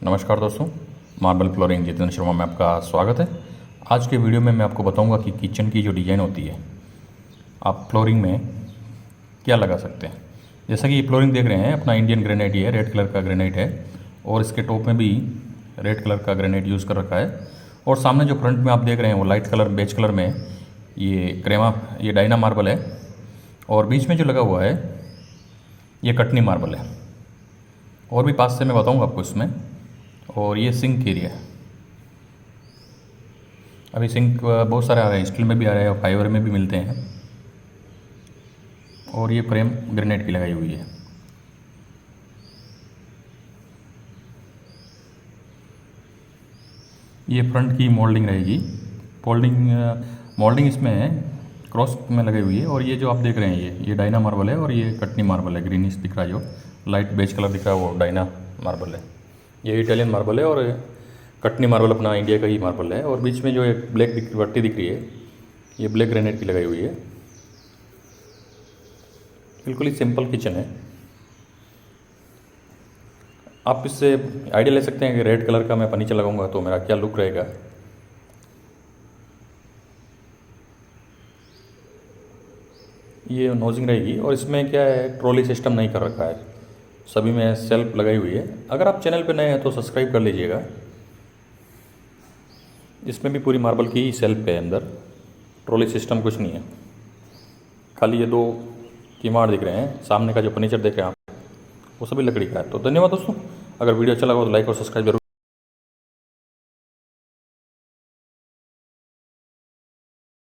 नमस्कार दोस्तों, marble flooring Jitendra Sharma में आपका स्वागत है। आज के वीडियो में मैं आपको बताऊंगा कि किचन की जो डिज़ाइन होती है आप फ्लोरिंग में क्या लगा सकते हैं। जैसा कि ये फ्लोरिंग देख रहे हैं, अपना इंडियन ग्रेनाइट ही है, रेड कलर का ग्रेनाइट है और इसके टॉप में भी रेड कलर का ग्रेनाइट यूज़ कर रखा है। और सामने जो फ्रंट में आप देख रहे हैं वो लाइट कलर बेज कलर में ये डायना मार्बल है और बीच में जो लगा हुआ है ये कटनी मार्बल है। और भी पास से मैं बताऊँगा आपको इसमें। और ये सिंक एरिया है। अभी सिंक बहुत सारे आ रहे हैं, स्टील में भी आ रहे हैं और फाइबर में भी मिलते हैं। और ये फ्रेम ग्रेनाइट की लगाई हुई है। ये फ्रंट की मोल्डिंग रहेगी। मोल्डिंग इसमें क्रॉस में लगी हुई है। और ये जो आप देख रहे हैं ये डायना मार्बल है और ये कटनी मार्बल है। ग्रीनिश दिख रहा है, जो लाइट बेज कलर दिख रहा है वो डायना मार्बल है। ये इटालियन मार्बल है और कटनी मार्बल अपना इंडिया का ही मार्बल है। और बीच में जो एक ब्लैक पट्टी दिख रही है ये ब्लैक ग्रेनाइट की लगाई हुई है। बिल्कुल ही सिंपल किचन है। आप इससे आइडिया ले सकते हैं कि रेड कलर का मैं फर्नीचर लगाऊंगा तो मेरा क्या लुक रहेगा। ये नोजिंग रहेगी और इसमें क्या है, ट्रॉली सिस्टम नहीं कर रखा है, सभी में सेल्फ लगाई हुई है। अगर आप चैनल पर नए हैं तो सब्सक्राइब कर लीजिएगा। इसमें भी पूरी मार्बल की ही सेल्फ है, अंदर ट्रॉली सिस्टम कुछ नहीं है। खाली ये दो किवाड़ दिख रहे हैं, सामने का जो फर्नीचर देख रहे हैं आप वो सभी लकड़ी का है। तो धन्यवाद दोस्तों। अगर वीडियो अच्छा लगा तो लाइक और सब्सक्राइब जरूर